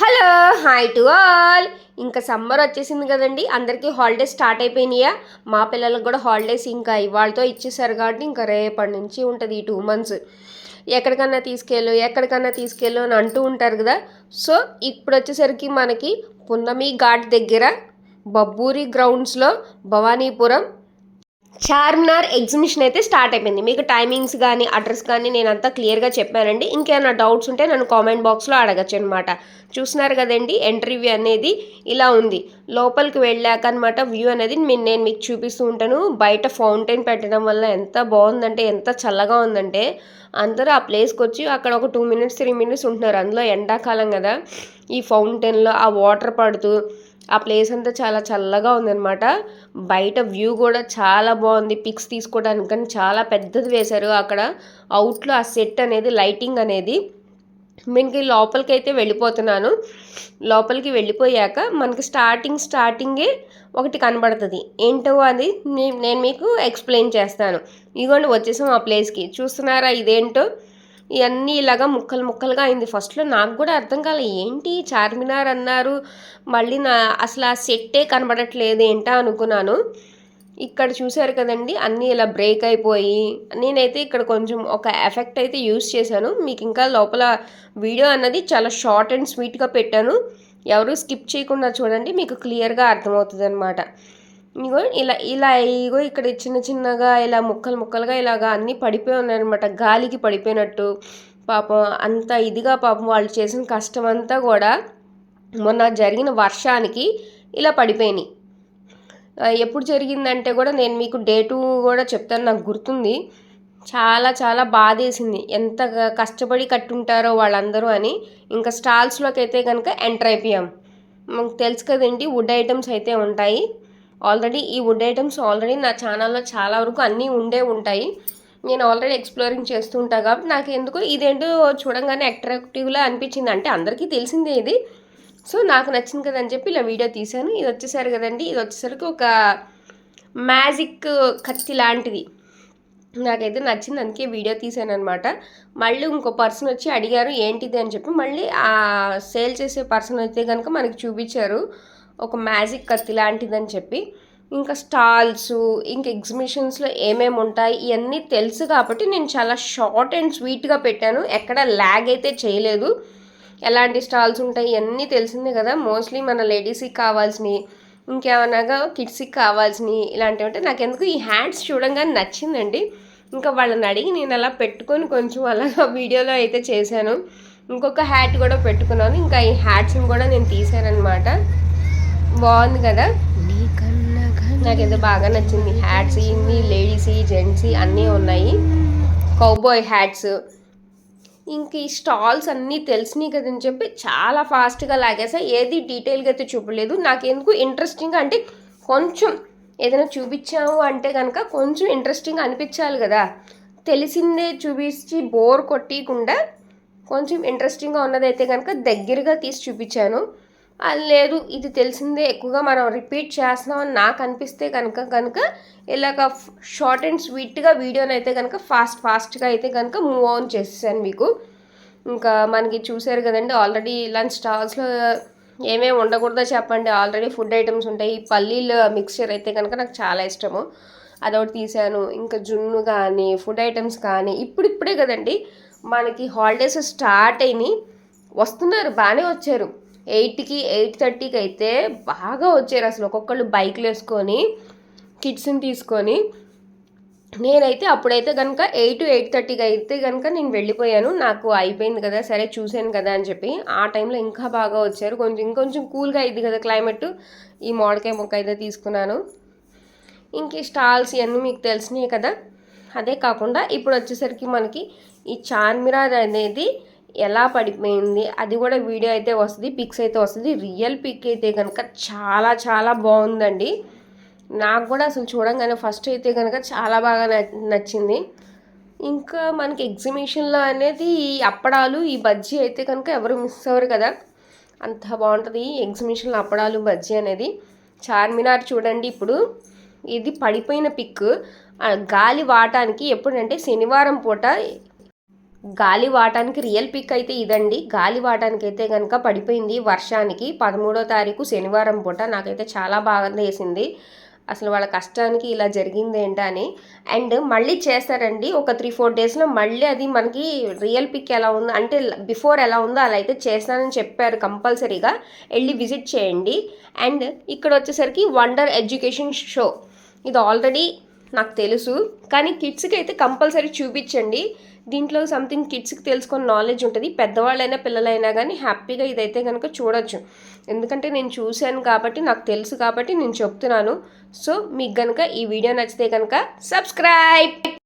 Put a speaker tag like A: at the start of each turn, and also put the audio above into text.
A: Hello hi to all. ఇంకా summer వచ్చేసింది కదండి, అందరికీ హాలిడేస్ స్టార్ట్ అయిపోయినాయా. మా పిల్లలకు కూడా హాలిడేస్ ఇంకా ఇవాళతో ఇచ్చేసారు కాబట్టి ఇంకా రేపటి నుంచి ఉంటుంది ఈ 2 months. ఎక్కడికన్నా తీసుకెళ్ళు అని అంటూ ఉంటారు కదా. సో ఇప్పుడు వచ్చేసరికి మనకి పున్నమి ఘాట్ దగ్గర బబ్బూరి గ్రౌండ్స్లో భవానీపురం చార్మినార్ ఎగ్జిబిషన్ అయితే స్టార్ట్ అయిపోయింది. మీకు టైమింగ్స్ కానీ అడ్రస్ కానీ నేను అంతా క్లియర్గా చెప్పానండి. ఇంకేమైనా డౌట్స్ ఉంటే నన్ను కామెంట్ బాక్స్లో అడగచ్చు అనమాట. చూస్తున్నారు కదండి, ఎంట్రీ వ్యూ అనేది ఇలా ఉంది. లోపలికి వెళ్ళాక అనమాట వ్యూ అనేది నేను మీకు చూపిస్తూ ఉంటాను. బయట ఫౌంటైన్ పెట్టడం వల్ల ఎంత బాగుందంటే, ఎంత చల్లగా ఉందంటే అందరూ ఆ ప్లేస్కి వచ్చి అక్కడ ఒక 2 minutes 3 minutes ఉంటున్నారు. అందులో ఎండాకాలం కదా, ఈ ఫౌంటైన్లో ఆ వాటర్ పడుతూ ఆ ప్లేస్ అంతా చాలా చల్లగా ఉందన్నమాట. బయట వ్యూ కూడా చాలా బాగుంది పిక్స్ తీసుకోవడానికి, కానీ చాలా పెద్దది వేశారు అక్కడ. అవుట్లో ఆ సెట్ అనేది, లైటింగ్ అనేది. మీకు లోపలికి అయితే వెళ్ళిపోతున్నాను. లోపలికి వెళ్ళిపోయాక మనకి స్టార్టింగే ఒకటి కనబడుతుంది. ఏంటో అది నేను మీకు ఎక్స్ప్లెయిన్ చేస్తాను. ఇదిగోండి వచ్చేసాం ఆ ప్లేస్కి. చూస్తున్నారా ఇదేంటో, ఇవన్నీ ఇలాగా ముక్కలుగా అయింది. ఫస్ట్లో నాకు కూడా అర్థం కాలే, ఏంటి చార్మినార్ అన్నారు, మళ్ళీ అసలు ఆ సెట్టే కనబడట్లేదు ఏంటా అనుకున్నాను. ఇక్కడ చూశారు కదండి, అన్నీ ఇలా బ్రేక్ అయిపోయి. నేనైతే ఇక్కడ కొంచెం ఒక ఎఫెక్ట్ అయితే యూస్ చేశాను. మీకు ఇంకా లోపల వీడియో అన్నది చాలా షార్ట్ అండ్ స్వీట్గా పెట్టాను. ఎవరు స్కిప్ చేయకుండా చూడండి, మీకు క్లియర్గా అర్థమవుతుంది అనమాట. ఇగో ఇగో ఇక్కడ చిన్నగా ఇలా ముక్కలుగా ఇలాగా అన్నీ పడిపోయి ఉన్నాయన్నమాట, గాలికి పడిపోయినట్టు. పాపం అంత ఇదిగా పాపం వాళ్ళు చేసిన కష్టం అంతా కూడా మొన్న జరిగిన వర్షానికి ఇలా పడిపోయినాయి. ఎప్పుడు జరిగిందంటే కూడా నేను మీకు డేటు కూడా చెప్తాను, నాకు గుర్తుంది. చాలా బాధేసింది, ఎంత కష్టపడి కట్టుంటారో వాళ్ళందరూ అని. ఇంకా స్టాల్స్లోకి అయితే కనుక ఎంటర్ అయిపోయాం. మనకు తెలుసు కదేంటి, వుడ్ ఐటమ్స్ అయితే ఉంటాయి. ఆల్రెడీ ఈ వుడ్ ఐటమ్స్ ఆల్రెడీ నా ఛానల్లో చాలా వరకు అన్నీ ఉంటాయి. నేను ఆల్రెడీ ఎక్స్ప్లోరింగ్ చేస్తూ ఉంటాను కాబట్టి నాకు ఎందుకో ఇదేంటో చూడంగానే అట్రాక్టివ్లా అనిపించింది. అంటే అందరికీ తెలిసిందే ఇది, సో నాకు నచ్చింది కదా అని చెప్పి ఇలా వీడియో తీశాను. ఇది వచ్చేసరి కదండి, ఇది వచ్చేసరికి ఒక మ్యాజిక్ కత్తి లాంటిది. నాకైతే నచ్చింది, అందుకే వీడియో తీశాను అనమాట. మళ్ళీ ఇంకో పర్సన్ వచ్చి అడిగారు ఏంటిది అని చెప్పి, మళ్ళీ ఆ సేల్ చేసే పర్సన్ అయితే కనుక మనకి చూపించారు ఒక మ్యాజిక్ కత్తి లాంటిదని చెప్పి. ఇంకా స్టాల్స్, ఇంకా ఎగ్జిబిషన్స్లో ఏమేమి ఉంటాయి ఇవన్నీ తెలుసు కాబట్టి నేను చాలా షార్ట్ అండ్ స్వీట్గా పెట్టాను. ఎక్కడ ల్యాగ్ అయితే చేయలేదు. ఎలాంటి స్టాల్స్ ఉంటాయి ఇవన్నీ తెలిసిందే కదా. మోస్ట్లీ మన లేడీస్కి కావాల్సినవి, ఇంకేమన్నాగా కిడ్స్కి కావాల్సినవి ఇలాంటివి ఉంటాయి. నాకు ఎందుకు ఈ హ్యాట్స్ చూడంగానే నచ్చిందండి. ఇంకా వాళ్ళని అడిగి నేను అలా పెట్టుకొని కొంచెం అలాగా వీడియోలో అయితే చేశాను. ఇంకొక హ్యాట్ కూడా పెట్టుకున్నాను. ఇంకా ఈ హ్యాట్స్ని కూడా నేను తీసానమాట. బాగుంది కదా, నాకైతే బాగా నచ్చింది. హ్యాట్స్ ఇన్ని లేడీస్ జెంట్స్ అన్నీ ఉన్నాయి, కౌబాయ్ హ్యాట్స్. ఇంక ఈ స్టాల్స్ అన్నీ తెలిసినాయి కదని చెప్పి చాలా ఫాస్ట్గా లాగేసా. ఏది డీటెయిల్గా అయితే చూపలేదు. నాకెందుకు ఇంట్రెస్టింగ్గా అంటే, కొంచెం ఏదైనా చూపించాము అంటే కనుక కొంచెం ఇంట్రెస్టింగ్గా అనిపించాలి కదా. తెలిసిందే చూపించి బోర్ కొట్టకుండా కొంచెం ఇంట్రెస్టింగ్గా ఉన్నదైతే కనుక దగ్గరగా తీసి చూపించాను. అది లేదు, ఇది తెలిసిందే ఎక్కువగా మనం రిపీట్ చేస్తున్నామని నాకు అనిపిస్తే కనుక ఇలాగ షార్ట్ అండ్ స్వీట్గా వీడియోని అయితే కనుక ఫాస్ట్గా అయితే కనుక మూవ్ ఆన్ చేసేసాను మీకు. ఇంకా మనకి చూసారు కదండి, ఆల్రెడీ ఇలాంటి స్టాల్స్లో ఏమేమి ఉండకూడదో చెప్పండి. ఆల్రెడీ ఫుడ్ ఐటమ్స్ ఉంటాయి. పల్లీల మిక్స్చర్ అయితే కనుక నాకు చాలా ఇష్టము, అదొకటి తీసాను. ఇంకా జున్ను కానీ ఫుడ్ ఐటమ్స్ కానీ ఇప్పుడిప్పుడే కదండి మనకి హాలిడేస్ స్టార్ట్ అయినాయి. వస్తున్నారు, బాగానే వచ్చారు. 8కి 8:30కి అయితే బాగా వచ్చారు అసలు. ఒక్కొక్కళ్ళు బైక్లు వేసుకొని కిడ్స్ని తీసుకొని. నేనైతే అప్పుడైతే కనుక 8-8:30కి అయితే కనుక నేను వెళ్ళిపోయాను. నాకు అయిపోయింది కదా, సరే చూశాను కదా అని చెప్పి. ఆ టైంలో ఇంకా బాగా వచ్చారు. ఇంకొంచెం కూల్గా అయింది కదా క్లైమేట్. ఈ మామిడికాయ మొక్క అయితే తీసుకున్నాను. ఇంక ఈ స్టాల్స్ ఇవన్నీ మీకు తెలిసినాయి కదా. అదే కాకుండా ఇప్పుడు వచ్చేసరికి మనకి ఈ చార్మినార్ అనేది ఎలా పడిపోయింది అది కూడా వీడియో అయితే వస్తుంది, పిక్స్ అయితే వస్తుంది. రియల్ పిక్ అయితే కనుక చాలా బాగుందండి. నాకు కూడా అసలు చూడంగానే ఫస్ట్ అయితే కనుక చాలా బాగా నచ్చింది. ఇంకా మనకి ఎగ్జిబిషన్లో అనేది ఈ అప్పడాలు, ఈ బజ్జీ అయితే కనుక ఎవరు మిస్ అవ్వరు కదా, అంత బాగుంటుంది ఎగ్జిబిషన్లో అప్పడాలు బజ్జీ అనేది. చార్మినార్ చూడండి, ఇప్పుడు ఇది పడిపోయిన పిక్. గాలి వాటానికి ఎప్పుడంటే శనివారం పూట గాలివాటానికి రియల్ పిక్ అయితే ఇదండి. గాలివాటానికి అయితే కనుక పడిపోయింది వర్షానికి 13వ తారీఖు శనివారం పూట. నాకైతే చాలా బాగా వేసింది, అసలు వాళ్ళ కష్టానికి ఇలా జరిగింది ఏంటా అని. అండ్ మళ్ళీ చేస్తారండి ఒక 3-4 డేస్లో మళ్ళీ అది మనకి రియల్ పిక్ ఎలా ఉందో అంటే బిఫోర్ ఎలా ఉందో అలా అయితే చేస్తానని చెప్పారు. కంపల్సరీగా వెళ్ళి విజిట్ చేయండి. అండ్ ఇక్కడ వచ్చేసరికి వండర్ ఎడ్యుకేషన్ షో, ఇది ఆల్రెడీ నాకు తెలుసు, కానీ కిడ్స్కి అయితే కంపల్సరీ చూపించండి. దీంట్లో సంథింగ్ కిడ్స్కి తెలుసుకొని నాలెడ్జ్ ఉంటుంది. పెద్దవాళ్ళైనా పిల్లలైనా కానీ హ్యాపీగా ఇదైతే కనుక చూడొచ్చు. ఎందుకంటే నేను చూశాను కాబట్టి నాకు తెలుసు కాబట్టి నేను చెప్తున్నాను. సో మీకు కనుక ఈ వీడియో నచ్చితే కనుక సబ్స్క్రైబ్.